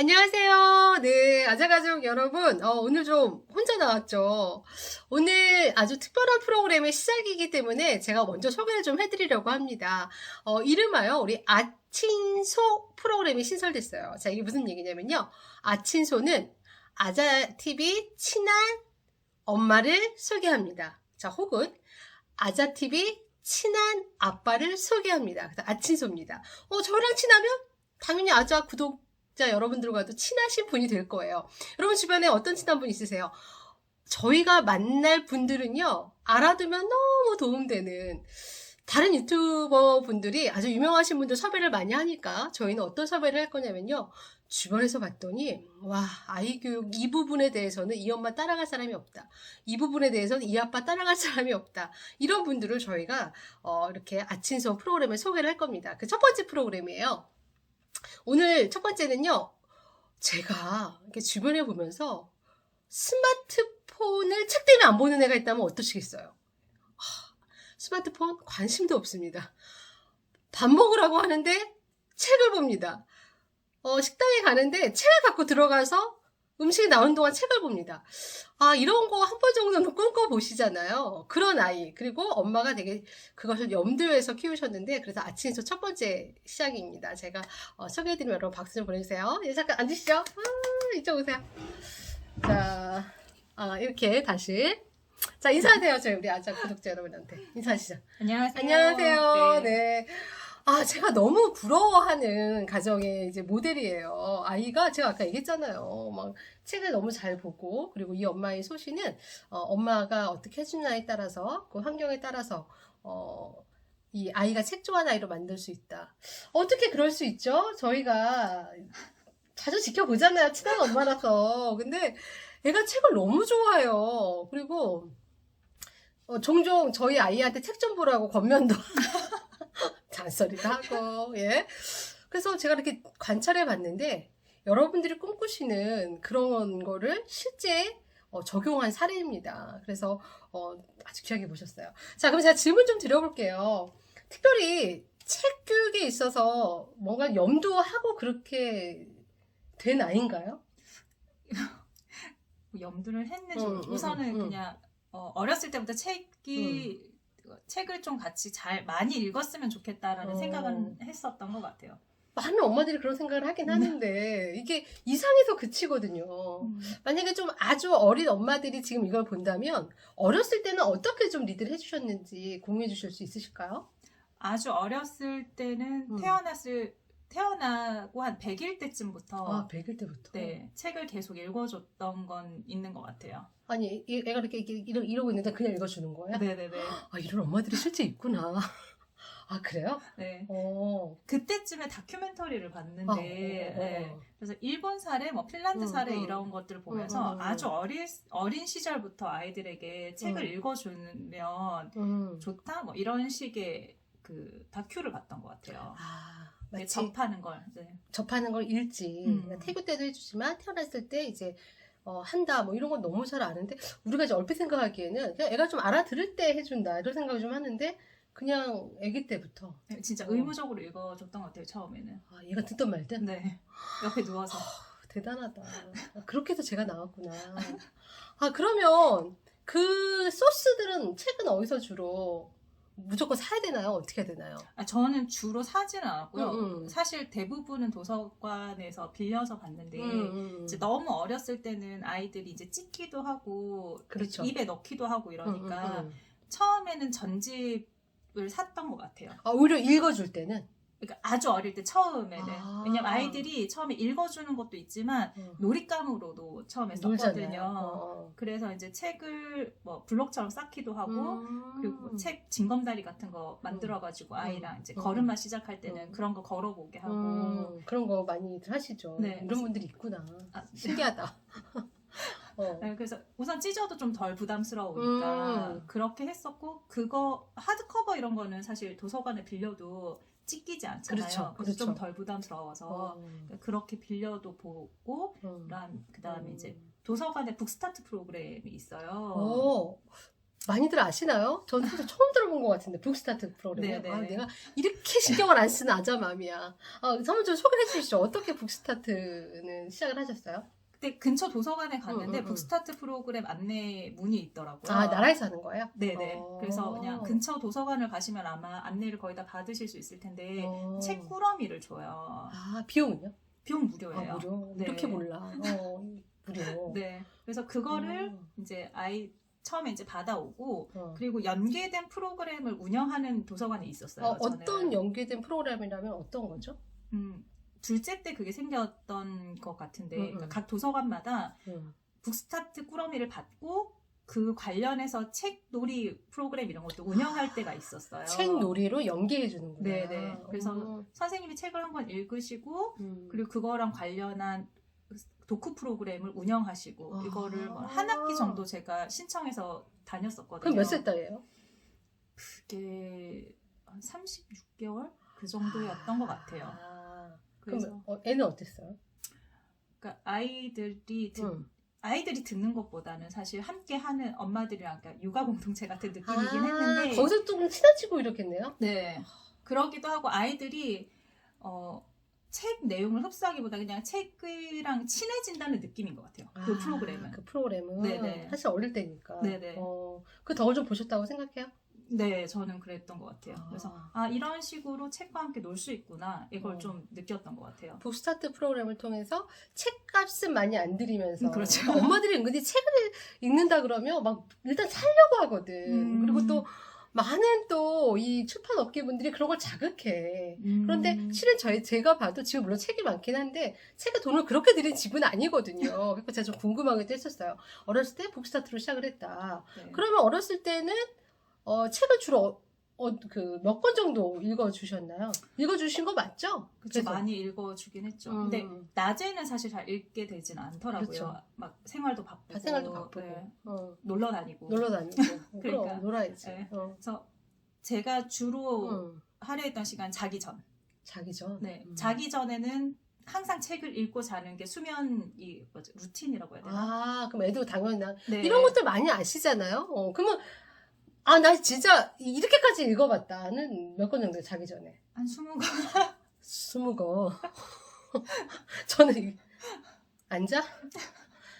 안녕하세요. 네, 아자가족 여러분. 오늘 좀 혼자 나왔죠. 오늘 아주 특별한 프로그램의 시작이기 때문에 제가 먼저 소개를 좀 해드리려고 합니다. 이름하여 우리 아친소 프로그램이 신설됐어요. 자, 이게 무슨 얘기냐면요. 아친소는 아자TV 친한 엄마를 소개합니다. 자, 혹은 아자TV 친한 아빠를 소개합니다. 그래서 아친소입니다. 저랑 친하면 당연히 아자 구독자 여러분들과도 친하신 분이 될 거예요. 여러분 주변에 어떤 친한 분 있으세요? 저희가 만날 분들은요, 알아두면 너무 도움되는 다른 유튜버 분들이 아주 유명하신 분들 섭외를 많이 하니까 저희는 어떤 섭외를 할 거냐면요. 주변에서 봤더니 와, 아이 교육 이 부분에 대해서는 이 엄마 따라갈 사람이 없다. 이 부분에 대해서는 이 아빠 따라갈 사람이 없다. 이런 분들을 저희가 이렇게 아친소 프로그램에 소개를 할 겁니다. 그 첫 번째 프로그램이에요. 오늘 첫 번째는요. 제가 이렇게 주변에 보면서 스마트폰을 책 때문에 안 보는 애가 있다면 어떠시겠어요? 스마트폰 관심도 없습니다. 밥 먹으라고 하는데 책을 봅니다. 식당에 가는데 책을 갖고 들어가서 음식이 나오는 동안 책을 봅니다. 이런 거 한 번 정도는 꿈꿔보시잖아요. 그런 아이. 그리고 엄마가 되게 그것을 염두에서 키우셨는데, 그래서 아침에서 첫 번째 시작입니다. 제가 소개해드리면 여러분 박수 좀 보내주세요. 예, 잠깐 앉으시죠. 이쪽 오세요. 자, 이렇게 다시. 자, 인사하세요. 저희 우리 아자 구독자 여러분한테. 인사하시죠. 안녕하세요. 안녕하세요. 네. 네. 제가 너무 부러워하는 가정의 이제 모델이에요. 아이가 제가 아까 얘기했잖아요. 막 책을 너무 잘 보고, 그리고 이 엄마의 소신은 엄마가 어떻게 해주냐에 따라서, 그 환경에 따라서 이 아이가 책 좋아하는 아이로 만들 수 있다. 어떻게 그럴 수 있죠? 저희가 자주 지켜보잖아요. 친한 엄마라서. 근데 얘가 책을 너무 좋아해요. 그리고 종종 저희 아이한테 책 좀 보라고 권면도 잔소리도 하고, 예. 그래서 제가 이렇게 관찰해 봤는데, 여러분들이 꿈꾸시는 그런 거를 실제 적용한 사례입니다. 그래서 아주 귀하게 보셨어요. 자, 그럼 제가 질문 좀 드려볼게요. 특별히 책 교육에 있어서 뭔가 염두하고 그렇게 된 아이인가요? 염두를 했는지 우선은 그냥 어렸을 때부터 책을 좀 같이 많이 읽었으면 좋겠다라는 생각은 했었던 것 같아요. 많은 엄마들이 그런 생각을 하긴 하는데 이게 이상해서 그치거든요. 만약에 좀 아주 어린 엄마들이 지금 이걸 본다면 어렸을 때는 어떻게 좀 리드를 해주셨는지 공유해 주실 수 있으실까요? 아주 어렸을 때는 태어나고 한 100일 때쯤부터 100일 때부터? 네, 책을 계속 읽어줬던 건 있는 것 같아요. 아니, 애가 이렇게 이러고 있는데 그냥 읽어주는 거야? 네네네. 이런 엄마들이 실제 있구나. 그래요? 네. 어. 그때쯤에 다큐멘터리를 봤는데, 네. 그래서 일본 사례, 핀란드 사례 이런 것들을 보면서 아주 어린 시절부터 아이들에게 책을 읽어주면 좋다? 이런 식의 그 다큐를 봤던 것 같아요. 마치 접하는 걸. 네. 접하는 걸 읽지. 태교 때도 해주지만 태어났을 때 이제 한다 이런 건 너무 잘 아는데 우리가 이제 얼핏 생각하기에는 그냥 애가 좀 알아들을 때 해준다 이런 생각을 좀 하는데 그냥 아기 때부터 진짜 의무적으로 읽어줬던 것 같아요, 처음에는. 얘가 듣던 말든? 네. 옆에 누워서. 대단하다. 그렇게 해서 제가 나왔구나. 그러면 그 소스들은 책은 어디서 주로 무조건 사야 되나요? 어떻게 해야 되나요? 저는 주로 사지는 않았고요. 사실 대부분은 도서관에서 빌려서 봤는데 이제 너무 어렸을 때는 아이들이 이제 찍기도 하고 그렇죠. 입에 넣기도 하고 이러니까 처음에는 전집을 샀던 것 같아요. 오히려 읽어줄 때는? 그러니까 아주 어릴 때 처음에는 왜냐면 아이들이 처음에 읽어주는 것도 있지만 놀잇감으로도 처음에 썼거든요. 그래서 이제 책을 블록처럼 쌓기도 하고 그리고 책 징검다리 같은 거 만들어가지고 아이랑 이제 걸음마 시작할 때는 그런 거 걸어보게 하고 그런 거 많이들 하시죠. 네. 이런 분들이 있구나. 신기하다. 네, 그래서 우선 찢어도 좀 덜 부담스러우니까 그렇게 했었고 그거 하드커버 이런 거는 사실 도서관에 빌려도 찢기지 않잖아요. 그렇죠. 그래서 좀 덜 부담스러워서 그렇게 빌려도 보고 그다음에 이제 도서관에 북스타트 프로그램이 있어요. 많이들 아시나요? 저는 진짜 처음 들어본 것 같은데 북스타트 프로그램. 네네. 아, 내가 이렇게 신경을 안 쓰는 아자맘이야. 한번 좀 소개해 주시죠. 어떻게 북스타트는 시작을 하셨어요? 그때 근처 도서관에 갔는데 응. 북스타트 프로그램 안내 문이 있더라고요. 아, 나라에서 하는 거예요? 네네. 그래서 그냥 근처 도서관을 가시면 아마 안내를 거의 다 받으실 수 있을 텐데 책 꾸러미를 줘요. 아, 비용은요? 비용 무료예요. 아, 무료? 네. 이렇게 몰라. 무료. 네. 그래서 그거를 이제 처음에 이제 받아오고 어. 그리고 연계된 프로그램을 운영하는 도서관이 있었어요. 어떤 저는. 연계된 프로그램이라면 어떤 거죠? 둘째 때 그게 생겼던 것 같은데 그러니까 각 도서관마다 북스타트 꾸러미를 받고 그 관련해서 책 놀이 프로그램 이런 것도 운영할 때가 있었어요. 책 놀이로 연계해 주는구나. 네네. 그래서 선생님이 책을 한권 읽으시고 그리고 그거랑 관련한 도크 프로그램을 운영하시고 이거를 뭐 한 학기 정도 제가 신청해서 다녔었거든요. 그럼 몇 살 딸이에요? 그게 한 36개월 그 정도였던 것 같아요. 그럼 애는 어땠어요? 그러니까 아이들이 듣는 것보다는 사실 함께 하는 엄마들이랑 그러니까 육아 공동체 같은 느낌이긴 했는데 거기서 좀 친해지고 이렇겠네요? 네. 그러기도 하고 아이들이 책 내용을 흡수하기보다 그냥 책이랑 친해진다는 느낌인 것 같아요. 그 프로그램은. 그 프로그램은 네네. 사실 어릴 때니까. 네네. 그 덕을 좀 보셨다고 생각해요? 네, 저는 그랬던 것 같아요. 그래서 이런 식으로 책과 함께 놀 수 있구나 이걸 좀 느꼈던 것 같아요. 북스타트 프로그램을 통해서 책값은 많이 안 들이면서 그렇죠. 그러니까 엄마들이 은근히 책을 읽는다 그러면 막 일단 사려고 하거든. 그리고 또 많은 또 이 출판 업계분들이 그런 걸 자극해. 그런데 실은 제가 봐도 지금 물론 책이 많긴 한데 책에 돈을 그렇게 들인 집은 아니거든요. 그래서 제가 좀 궁금하기도 했었어요. 어렸을 때 북스타트로 시작을 했다. 네. 그러면 어렸을 때는 책을 주로 몇 권 정도 읽어주셨나요? 읽어주신 거 맞죠? 그쵸, 많이 읽어주긴 했죠. 근데 낮에는 사실 잘 읽게 되진 않더라고요. 그렇죠. 막 생활도 바쁘고. 생활도 바쁘고. 네. 놀러 다니고. 그러니까. 그럼 놀아야지. 네. 그래서 제가 주로 할애했던 시간 자기 전. 자기 전? 네. 자기 전에는 항상 책을 읽고 자는 게 수면이 루틴이라고 해야 되나? 그럼 애도 당연히 네. 이런 것들 많이 아시잖아요? 그러면 나 진짜 이렇게까지 읽어봤다는 몇 권 정도 자기 전에? 한 20권. 20권. 저는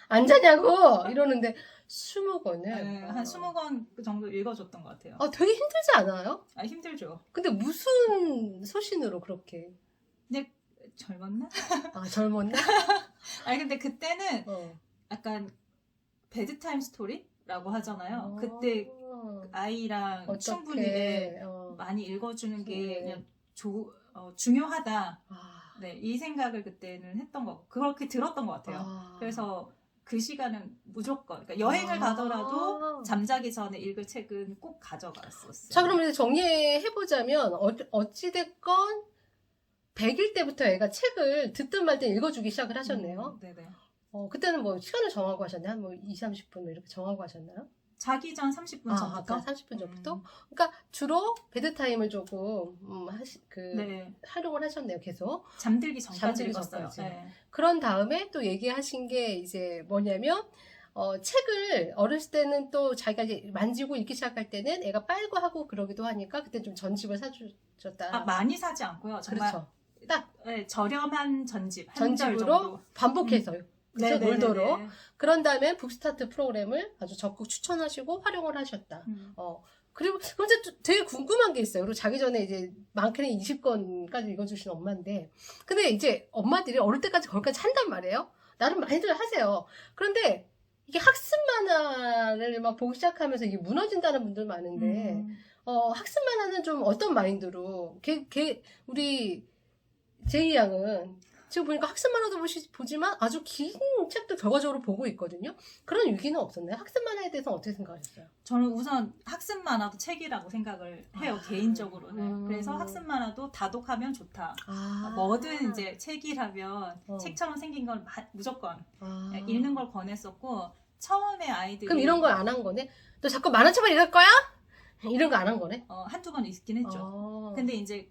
안 자냐고 이러는데 20권을 네, 한 20권 정도 읽어줬던 것 같아요. 되게 힘들지 않아요? 힘들죠. 근데 무슨 소신으로 그렇게? 근데 젊었나? 젊었나? 근데 그때는 약간 베드타임 스토리라고 하잖아요. 그때 아이랑 충분히 많이 읽어주는 게 그냥 중요하다. 네, 이 생각을 그때는 했던 거, 그렇게 들었던 것 같아요. 그래서 그 시간은 무조건, 그러니까 여행을 가더라도 잠자기 전에 읽을 책은 꼭 가져갔었어요. 자, 그럼 이제 정리해보자면, 어찌됐건, 100일 때부터 애가 책을 듣든 말든 읽어주기 시작을 하셨네요. 네네. 그때는 뭐 시간을 정하고 하셨나요? 한 20-30분 이렇게 정하고 하셨나요? 자기 전 30분 전부터? 아까 30분 전부터? 그러니까 주로 베드타임을 조금 네. 활용을 하셨네요, 계속. 잠들기 전까지 읽었어요. 네. 그런 다음에 또 얘기하신 게 이제 뭐냐면, 책을 어렸을 때는 또 자기가 이제 만지고 읽기 시작할 때는 애가 빨고 하고 그러기도 하니까 그때 좀 전집을 사주셨다. 많이 사지 않고요. 정말 그렇죠. 딱 저렴한 전집, 전집으로 반복해서요. 그래서 놀도록. 그런 다음에 북스타트 프로그램을 아주 적극 추천하시고 활용을 하셨다. 그리고 근데 또 되게 궁금한 게 있어요. 그리고 자기 전에 이제 많게는 20권까지 읽어주신 엄마인데, 근데 이제 엄마들이 어릴 때까지 거기까지 한단 말이에요. 나름 많이들 하세요. 그런데 이게 학습 만화를 막 보기 시작하면서 이게 무너진다는 분들 많은데, 학습 만화는 좀 어떤 마인드로? 우리 제이 양은 지금 보니까 학습 만화도 보지만 아주 긴 책도 결과적으로 보고 있거든요. 그런 위기는 없었나요? 학습 만화에 대해서 어떻게 생각하셨어요? 저는 우선 학습 만화도 책이라고 생각을 해요. 개인적으로는. 그래서 학습 만화도 다독하면 좋다. 뭐든 이제 책이라면 책처럼 생긴 건 무조건 읽는 걸 권했었고, 처음에 아이들이 그럼 이런 걸 안 한 거네? 너 자꾸 만화책만 읽을 거야? 이런 거 안 한 거네? 한두 번 읽긴 했죠. 근데 이제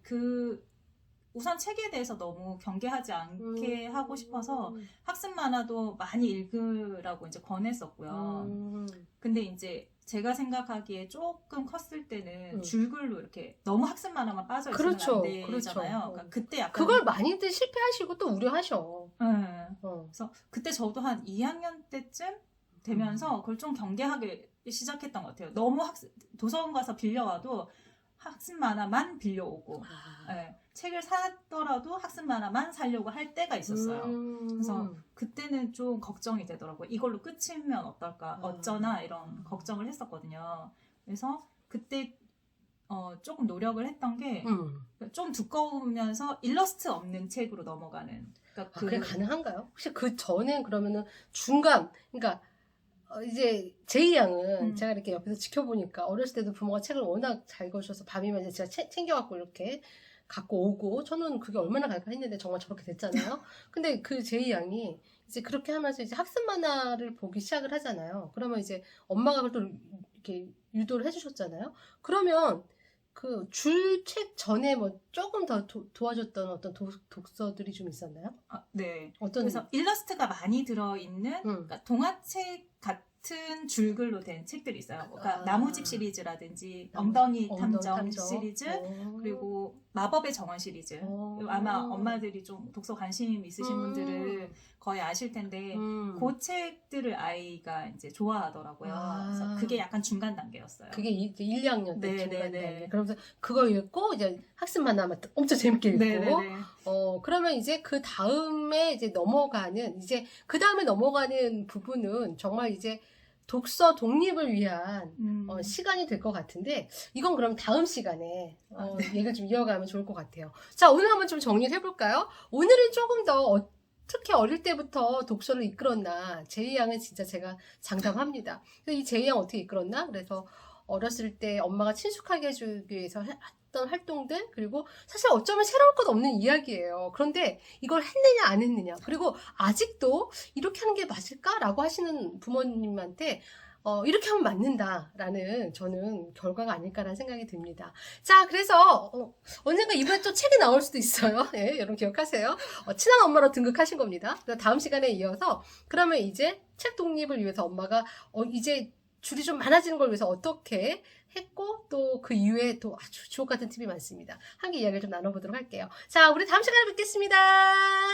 우선 책에 대해서 너무 경계하지 않게 하고 싶어서 학습 만화도 많이 읽으라고 이제 권했었고요. 근데 이제 제가 생각하기에 조금 컸을 때는 줄글로 이렇게 너무 학습 만화만 빠져 있으면 그렇죠. 안 되잖아요. 그러니까 그때 약간 그걸 많이들 실패하시고 또 우려하셔. 그래서 그때 저도 한 2학년 때쯤 되면서 그걸 좀 경계하기 시작했던 것 같아요. 너무 도서관 가서 빌려와도 학습 만화만 빌려오고 책을 사더라도 학습 만화만 사려고 할 때가 있었어요. 그래서 그때는 좀 걱정이 되더라고요. 이걸로 끝이면 어떨까, 어쩌나 이런 걱정을 했었거든요. 그래서 그때 조금 노력을 했던 게 좀 두꺼우면서 일러스트 없는 책으로 넘어가는. 그러니까 그게 가능한가요? 혹시 그 전엔 그러면은 중간, 그러니까 이제 제이 양은 제가 이렇게 옆에서 지켜보니까 어렸을 때도 부모가 책을 워낙 잘 읽어주셔서 밤이면 이제 제가 챙겨갖고 이렇게 갖고 오고 저는 그게 얼마나 갈까 했는데 정말 저렇게 됐잖아요. 근데 그 제이 양이 이제 그렇게 하면서 이제 학습 만화를 보기 시작을 하잖아요. 그러면 이제 엄마가 그걸 또 이렇게 유도를 해주셨잖아요. 그러면 그 줄 책 전에 뭐 조금 더 도와줬던 어떤 독서들이 좀 있었나요? 네. 어떤? 그래서 일러스트가 많이 들어있는 그러니까 동화책 같은 줄글로 된 책들이 있어요. 그러니까 나무집 시리즈라든지 엉덩이 탐정 시리즈, 그리고 마법의 정원 시리즈. 아마 엄마들이 좀 독서 관심 있으신 분들은 거의 아실 텐데 그 책들을 아이가 이제 좋아하더라고요. 그래서 그게 약간 중간 단계였어요. 그게 이제 1, 2학년 때 중간 단계. 그러면서 그거 읽고 이제 학습 만화만 엄청 재밌게 읽고 그러면 이제 그 다음에 이제 넘어가는 이제 그 다음에 넘어가는 부분은 정말 이제 독서 독립을 위한 시간이 될 것 같은데 이건 그럼 다음 시간에 얘기를 좀 이어가면 좋을 것 같아요. 자, 오늘 한번 좀 정리를 해볼까요? 오늘은 조금 더 어떻게 어릴 때부터 독서를 이끌었나. 제이 양은 진짜 제가 장담합니다. 이 제이 양 어떻게 이끌었나? 그래서 어렸을 때 엄마가 친숙하게 해주기 위해서 했던 활동들, 그리고 사실 어쩌면 새로울 것 없는 이야기예요. 그런데 이걸 했느냐 안 했느냐, 그리고 아직도 이렇게 하는 게 맞을까라고 하시는 부모님한테 이렇게 하면 맞는다라는 저는 결과가 아닐까라는 생각이 듭니다. 자, 그래서 언젠가 이번에 또 책이 나올 수도 있어요. 네, 여러분 기억하세요. 친한 엄마로 등극하신 겁니다. 다음 시간에 이어서 그러면 이제 책 독립을 위해서 엄마가 이제 줄이 좀 많아지는 걸 위해서 어떻게 했고 또 그 이후에 또 아주 주옥 같은 팁이 많습니다. 함께 이야기를 좀 나눠보도록 할게요. 자, 우리 다음 시간에 뵙겠습니다.